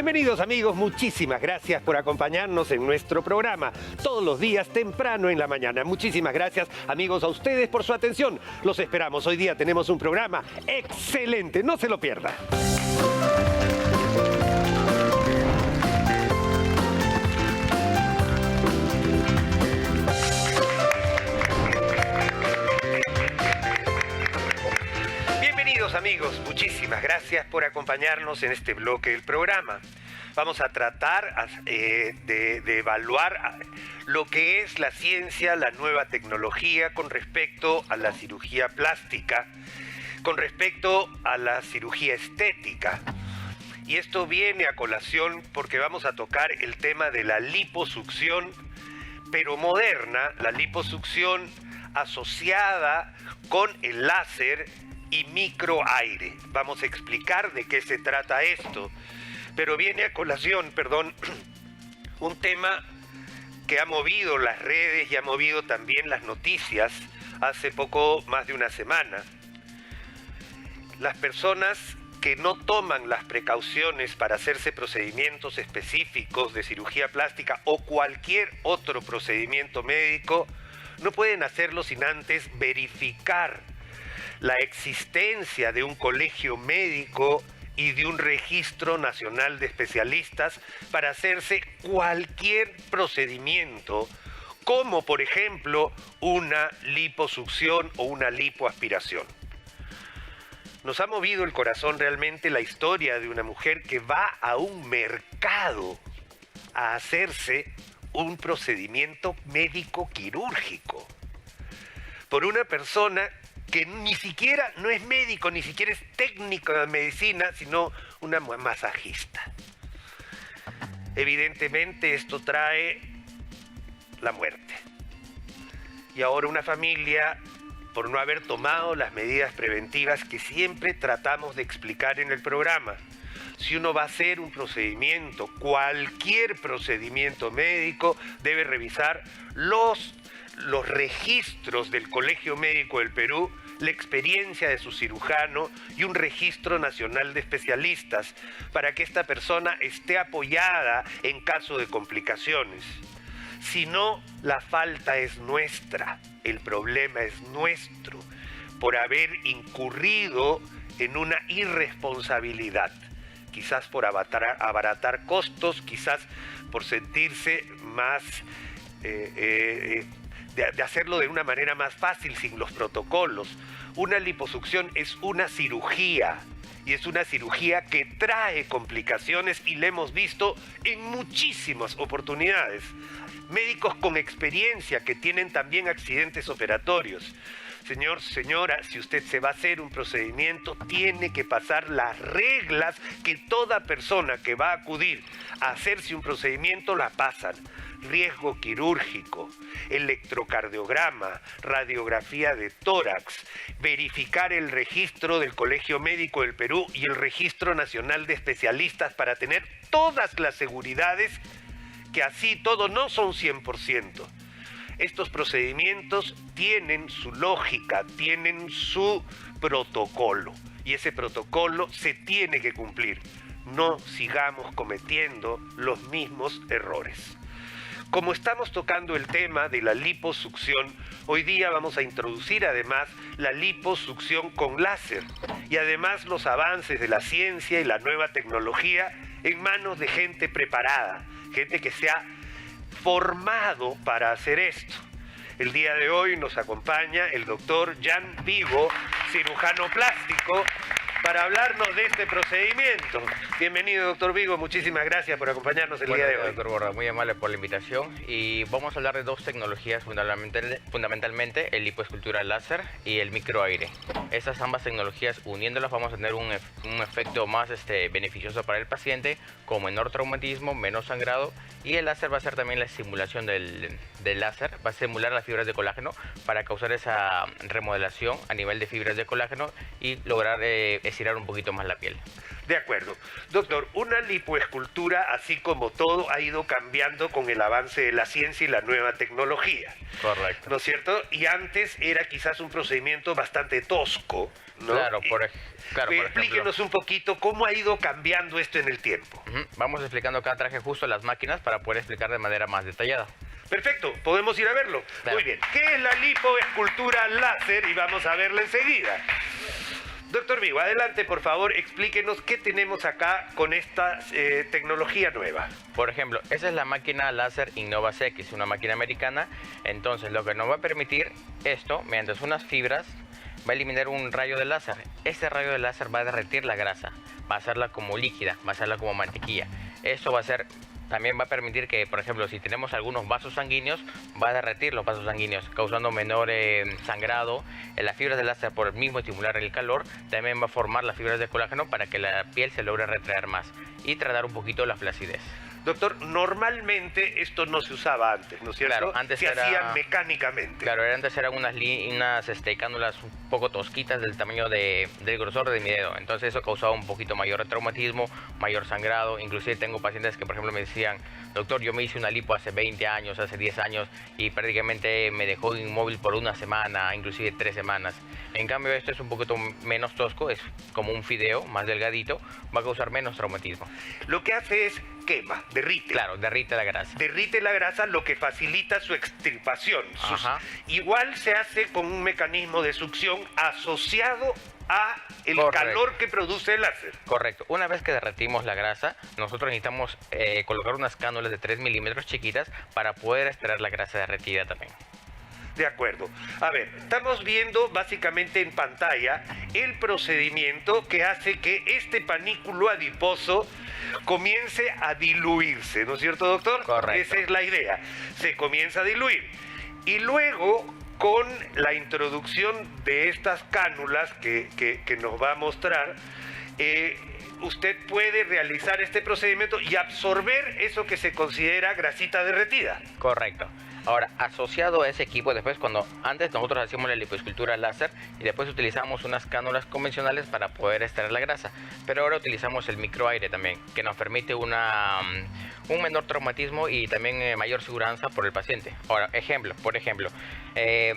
Bienvenidos amigos, muchísimas gracias por acompañarnos en nuestro programa todos los días temprano en la mañana. Muchísimas gracias amigos a ustedes por su atención. Los esperamos. Hoy día tenemos un programa excelente, no se lo pierda. Bienvenidos amigos, muchísimas gracias por acompañarnos en este bloque del programa. Vamos a tratar de evaluar lo que es la ciencia, la nueva tecnología con respecto a la cirugía plástica, con respecto a la cirugía estética. Y esto viene a colación porque vamos a tocar el tema de la liposucción, pero moderna, la liposucción asociada con el láser y microaire. Vamos a explicar de qué se trata esto, pero viene a colación, un tema que ha movido las redes y ha movido también las noticias hace poco más de una semana. Las personas que no toman las precauciones para hacerse procedimientos específicos de cirugía plástica o cualquier otro procedimiento médico no pueden hacerlo sin antes verificar la existencia de un colegio médico y de un registro nacional de especialistas para hacerse cualquier procedimiento, como por ejemplo una liposucción o una lipoaspiración. Nos ha movido el corazón realmente la historia de una mujer que va a un mercado a hacerse un procedimiento médico quirúrgico por una persona que ni siquiera no es médico, ni siquiera es técnico de medicina, sino una masajista. Evidentemente esto trae la muerte. Y ahora una familia, por no haber tomado las medidas preventivas que siempre tratamos de explicar en el programa, si uno va a hacer un procedimiento, cualquier procedimiento médico, debe revisar los registros del Colegio Médico del Perú, la experiencia de su cirujano y un registro nacional de especialistas para que esta persona esté apoyada en caso de complicaciones. Si no, la falta es nuestra, el problema es nuestro, por haber incurrido en una irresponsabilidad, quizás por abaratar costos, quizás por sentirse más de hacerlo de una manera más fácil, sin los protocolos. Una liposucción es una cirugía, y es una cirugía que trae complicaciones y la hemos visto en muchísimas oportunidades. Médicos con experiencia que tienen también accidentes operatorios. Señor, señora, si usted se va a hacer un procedimiento, tiene que pasar las reglas que toda persona que va a acudir a hacerse un procedimiento la pasan. Riesgo quirúrgico, electrocardiograma, radiografía de tórax, verificar el registro del Colegio Médico del Perú y el Registro Nacional de Especialistas para tener todas las seguridades, que así todo no son 100%. Estos procedimientos tienen su lógica, tienen su protocolo, y ese protocolo se tiene que cumplir. No sigamos cometiendo los mismos errores. Como estamos tocando el tema de la liposucción, hoy día vamos a introducir además la liposucción con láser y además los avances de la ciencia y la nueva tecnología en manos de gente preparada, gente que se ha formado para hacer esto. El día de hoy nos acompaña el doctor Jan Vigo, cirujano plástico, para hablarnos de este procedimiento. Bienvenido, doctor Vigo, muchísimas gracias por acompañarnos el día de hoy. Doctor Borda, muy amable por la invitación, y vamos a hablar de dos tecnologías fundamentalmente, el lipoescultura láser y el microaire. Estas ambas tecnologías, uniéndolas, vamos a tener un efecto más beneficioso para el paciente, con menor traumatismo, menos sangrado, y el láser va a ser también la simulación del láser, va a simular las fibras de colágeno para causar esa remodelación a nivel de fibras de colágeno y lograr estirar un poquito más la piel. De acuerdo. Doctor, una lipoescultura, así como todo, ha ido cambiando con el avance de la ciencia y la nueva tecnología. Correcto. ¿No es cierto? Y antes era quizás un procedimiento bastante tosco, ¿no? Claro, por ejemplo. Explíquenos un poquito cómo ha ido cambiando esto en el tiempo. Vamos explicando cada traje justo las máquinas para poder explicar de manera más detallada. Perfecto, podemos ir a verlo. Claro. Muy bien. ¿Qué es la lipoescultura láser? Y vamos a verla enseguida. Doctor Vigo, adelante, por favor, explíquenos qué tenemos acá con esta tecnología nueva. Por ejemplo, esa es la máquina láser Innovas X, una máquina americana. Entonces, lo que nos va a permitir esto, mediante unas fibras, va a eliminar un rayo de láser. Este rayo de láser va a derretir la grasa, va a hacerla como líquida, va a hacerla como mantequilla. Esto también va a permitir que, por ejemplo, si tenemos algunos vasos sanguíneos, va a derretir los vasos sanguíneos, causando menor sangrado. Las fibras de láser, por el mismo estimular el calor, también va a formar las fibras de colágeno para que la piel se logre retraer más y tratar un poquito la flacidez. Doctor, normalmente esto no se usaba antes, ¿no es cierto? Claro, antes se hacían mecánicamente. Claro, antes eran unas cánulas un poco tosquitas del tamaño del grosor de mi dedo. Entonces eso causaba un poquito mayor traumatismo, mayor sangrado. Inclusive tengo pacientes que, por ejemplo, me decían: doctor, yo me hice una lipo hace 20 años, hace 10 años y prácticamente me dejó inmóvil por una semana, inclusive 3 semanas. En cambio, esto es un poquito menos tosco, es como un fideo más delgadito, va a causar menos traumatismo. Lo que hace es quema, derrite. Claro, derrite la grasa. Derrite la grasa, lo que facilita su extirpación. Igual se hace con un mecanismo de succión asociado a el calor que produce el láser. Correcto. Una vez que derretimos la grasa, nosotros necesitamos colocar unas cánulas de 3 milímetros chiquitas para poder extraer la grasa derretida también. De acuerdo. A ver, estamos viendo básicamente en pantalla el procedimiento que hace que este panículo adiposo comience a diluirse, ¿no es cierto, doctor? Correcto. Esa es la idea. Se comienza a diluir. Y luego, con la introducción de estas cánulas que nos va a mostrar, usted puede realizar este procedimiento y absorber eso que se considera grasita derretida. Correcto. Ahora, asociado a ese equipo, antes nosotros hacíamos la lipoescultura láser y después utilizamos unas cánulas convencionales para poder extraer la grasa, pero ahora utilizamos el microaire también, que nos permite un menor traumatismo y también mayor seguridad por el paciente. Ahora, por ejemplo,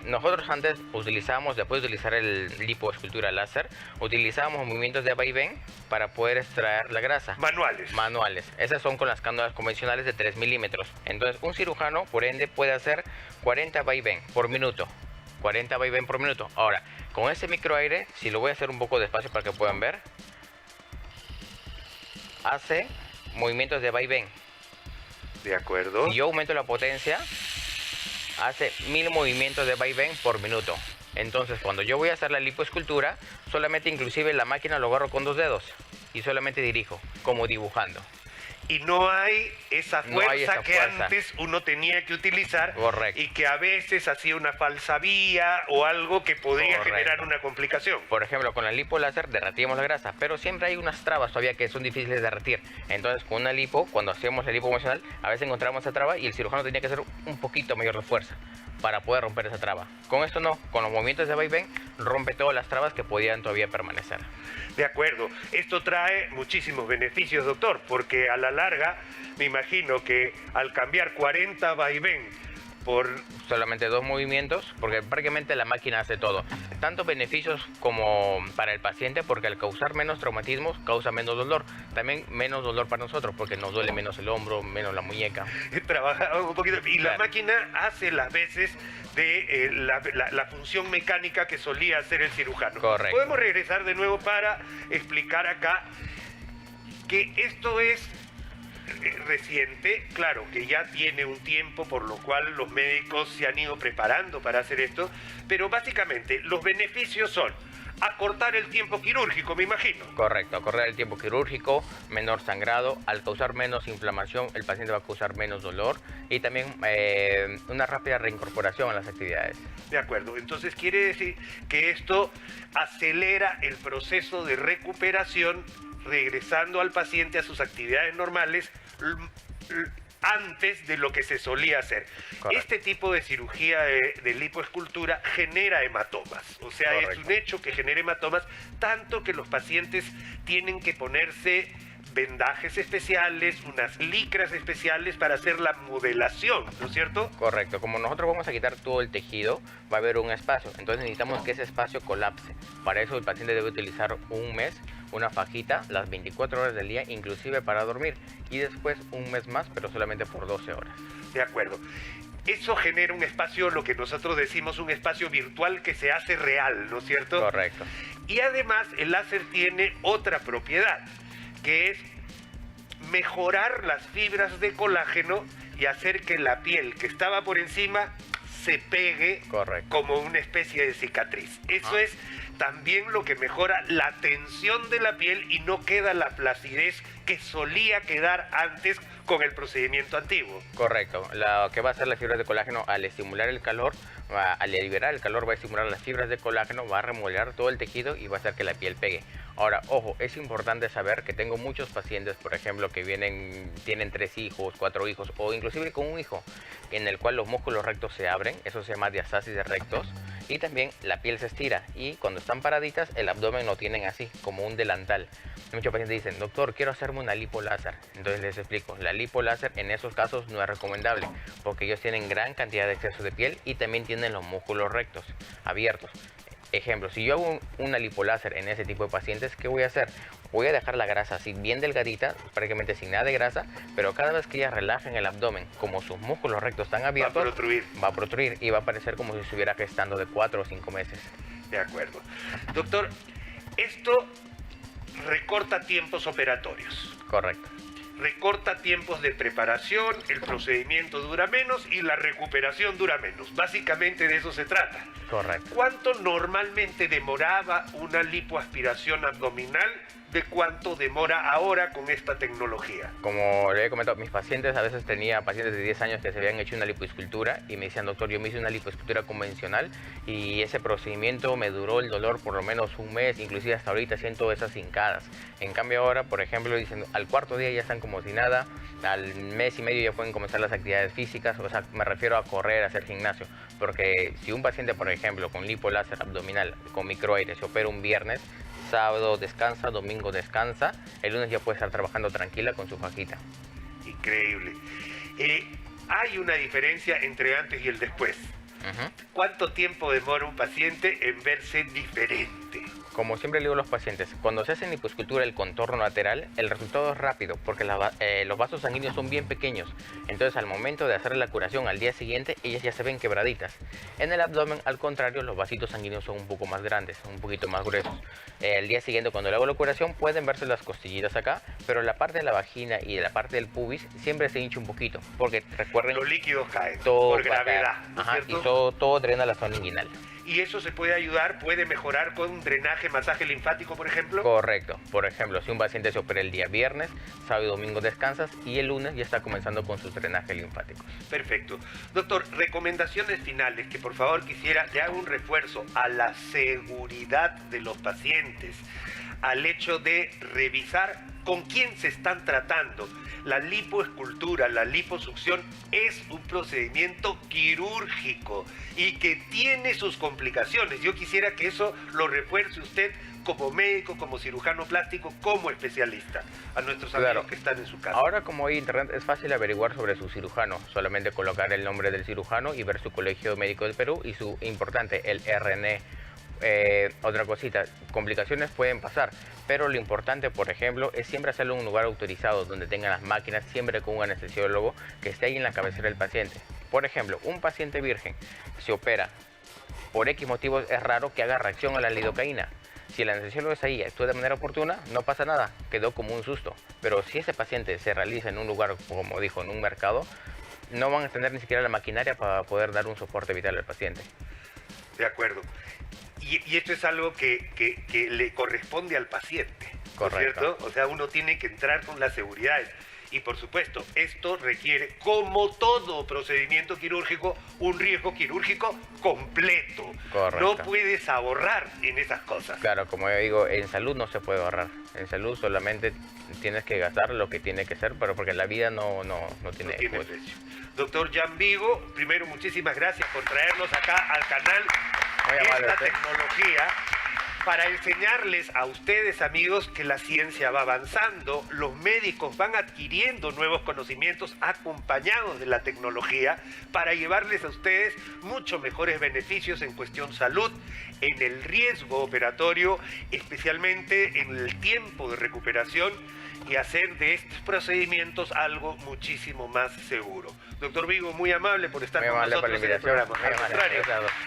nosotros antes después de utilizar el lipoescultura láser, utilizábamos movimientos de vaivén para poder extraer la grasa. Manuales. Esas son con las cánulas convencionales de 3 milímetros. Entonces, un cirujano, por ende, puede hacer 40 vaivén por minuto. 40 vaivén por minuto. Ahora, con ese microaire, si lo voy a hacer un poco despacio para que puedan ver, hace movimientos de vaivén. De acuerdo. Si yo aumento la potencia, hace 1000 movimientos de vaivén por minuto. Entonces, cuando yo voy a hacer la lipoescultura, solamente inclusive la máquina lo agarro con 2 dedos y solamente dirijo, como dibujando. Y no hay esa fuerza que antes uno tenía que utilizar. Correcto. Y que a veces hacía una falsa vía o algo que podría generar una complicación. Por ejemplo, con la lipo láser derretíamos la grasa, pero siempre hay unas trabas todavía que son difíciles de derretir. Entonces, con una lipo, cuando hacíamos la lipo convencional, a veces encontramos esa traba y el cirujano tenía que hacer un poquito mayor de fuerza para poder romper esa traba. Con esto no, con los movimientos de vaivén rompe todas las trabas que podían todavía permanecer. De acuerdo. Esto trae muchísimos beneficios, doctor, porque a la larga me imagino que al cambiar 40 vaivén por solamente 2 movimientos, porque prácticamente la máquina hace todo. Tanto beneficios como para el paciente, porque al causar menos traumatismos, causa menos dolor. También menos dolor para nosotros, porque nos duele menos el hombro, menos la muñeca. Trabaja un poquito. Y claro, la máquina hace las veces de la función mecánica que solía hacer el cirujano. Correcto. Podemos regresar de nuevo para explicar acá que esto es reciente, claro, que ya tiene un tiempo, por lo cual los médicos se han ido preparando para hacer esto, pero básicamente los beneficios son acortar el tiempo quirúrgico, me imagino. Correcto, acortar el tiempo quirúrgico, menor sangrado, al causar menos inflamación, el paciente va a causar menos dolor y también una rápida reincorporación a las actividades. De acuerdo, entonces quiere decir que esto acelera el proceso de recuperación, regresando al paciente a sus actividades normales antes de lo que se solía hacer. Correcto. Este tipo de cirugía de lipoescultura genera hematomas. O sea, Correcto. es un hecho que genera hematomas, tanto que los pacientes tienen que ponerse vendajes especiales, unas licras especiales para hacer la modelación, ¿no es cierto? Correcto, como nosotros vamos a quitar todo el tejido, va a haber un espacio, entonces necesitamos que ese espacio colapse. Para eso el paciente debe utilizar un mes, una fajita, las 24 horas del día, inclusive para dormir, y después un mes más, pero solamente por 12 horas. De acuerdo. Eso genera un espacio, lo que nosotros decimos, un espacio virtual que se hace real, ¿no es cierto? Correcto. Y además el láser tiene otra propiedad, que es mejorar las fibras de colágeno y hacer que la piel que estaba por encima se pegue. Correcto. Como una especie de cicatriz. Eso es también lo que mejora la tensión de la piel y no queda la flacidez que solía quedar antes con el procedimiento antiguo. Correcto. Lo que va a hacer las fibras de colágeno al estimular el calor, al liberar el calor, va a estimular las fibras de colágeno, va a remodelar todo el tejido y va a hacer que la piel pegue. Ahora, ojo, es importante saber que tengo muchos pacientes, por ejemplo, que tienen 3 hijos, 4 hijos o inclusive con un hijo, en el cual los músculos rectos se abren, eso se llama diastasis de rectos, y también la piel se estira y cuando están paraditas el abdomen lo tienen así, como un delantal. Muchos pacientes dicen, doctor, quiero hacerme una lipoláser. Entonces les explico, la lipoláser en esos casos no es recomendable porque ellos tienen gran cantidad de exceso de piel y también tienen los músculos rectos abiertos. Ejemplo, si yo hago una lipoláser en ese tipo de pacientes, ¿qué voy a hacer? Voy a dejar la grasa así bien delgadita, prácticamente sin nada de grasa, pero cada vez que ellas relajen el abdomen, como sus músculos rectos están abiertos, va a protruir y va a parecer como si estuviera gestando de 4 o 5 meses. De acuerdo. Doctor, esto recorta tiempos operatorios. Correcto. Recorta tiempos de preparación, el procedimiento dura menos y la recuperación dura menos. Básicamente de eso se trata. Correcto. ¿Cuánto normalmente demoraba una lipoaspiración abdominal? ¿De cuánto demora ahora con esta tecnología? Como le he comentado, mis pacientes, a veces tenía pacientes de 10 años que se habían hecho una lipoescultura y me decían, doctor, yo me hice una lipoescultura convencional y ese procedimiento me duró el dolor por lo menos un mes, inclusive hasta ahorita siento esas hincadas. En cambio ahora, por ejemplo, dicen, al cuarto día ya están como si nada, al mes y medio ya pueden comenzar las actividades físicas, o sea, me refiero a correr, a hacer gimnasio, porque si un paciente, por ejemplo, con lipoláser abdominal, con microaire, se opera un viernes, sábado descansa, domingo descansa, el lunes ya puede estar trabajando tranquila con su fajita. Increíble. Hay una diferencia entre antes y el después. ¿Cuánto tiempo demora un paciente en verse diferente? Como siempre le digo a los pacientes, cuando se hace lipoescultura el contorno lateral, el resultado es rápido porque los vasos sanguíneos son bien pequeños. Entonces al momento de hacer la curación al día siguiente, ellas ya se ven quebraditas. En el abdomen, al contrario, los vasitos sanguíneos son un poco más grandes, un poquito más gruesos. El día siguiente, cuando le hago la curación, pueden verse las costillitas acá, pero la parte de la vagina y la parte del pubis siempre se hincha un poquito. Porque recuerden, los líquidos caen todo por gravedad, ¿no es Ajá, cierto? y todo drena la zona inguinal. ¿Y eso se puede ayudar, puede mejorar con un drenaje, masaje linfático, por ejemplo? Correcto. Por ejemplo, si un paciente se opera el día viernes, sábado y domingo descansas y el lunes ya está comenzando con sus drenajes linfáticos. Perfecto. Doctor, recomendaciones finales, que por favor quisiera le haga un refuerzo a la seguridad de los pacientes, al hecho de revisar con quién se están tratando. La lipoescultura, la liposucción es un procedimiento quirúrgico y que tiene sus complicaciones. Yo quisiera que eso lo refuerce usted como médico, como cirujano plástico, como especialista, a nuestros amigos que están en su casa. Ahora, como hay internet, es fácil averiguar sobre su cirujano. Solamente colocar el nombre del cirujano y ver su colegio médico del Perú y su importante, el RNE. Otra cosita, complicaciones pueden pasar, pero lo importante, por ejemplo, es siempre hacerlo en un lugar autorizado donde tengan las máquinas, siempre con un anestesiólogo que esté ahí en la cabecera del paciente. Por ejemplo, un paciente virgen se opera, por X motivos es raro que haga reacción a la lidocaína. Si el anestesiólogo es ahí y actúa de manera oportuna, no pasa nada, quedó como un susto. Pero si ese paciente se realiza en un lugar, como dijo, en un mercado, no van a tener ni siquiera la maquinaria para poder dar un soporte vital al paciente. De acuerdo. Y esto es algo que le corresponde al paciente, ¿no es Correcto. cierto? O sea, uno tiene que entrar con las seguridades. Y por supuesto, esto requiere, como todo procedimiento quirúrgico, un riesgo quirúrgico completo. Correcto. No puedes ahorrar en esas cosas. Claro, como yo digo, en salud no se puede ahorrar. En salud solamente tienes que gastar lo que tiene que ser, pero porque la vida no tiene precio. Doctor Jan Vigo, primero muchísimas gracias por traernos acá al canal esta tecnología para enseñarles a ustedes, amigos, que la ciencia va avanzando, los médicos van adquiriendo nuevos conocimientos acompañados de la tecnología para llevarles a ustedes mucho mejores beneficios en cuestión salud, en el riesgo operatorio, especialmente en el tiempo de recuperación, y hacer de estos procedimientos algo muchísimo más seguro. Doctor Vigo, muy amable por estar con nosotros en el programa. Al contrario,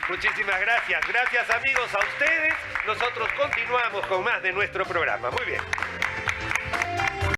muchísimas gracias. Gracias, amigos, a ustedes. Nosotros continuamos con más de nuestro programa. Muy bien.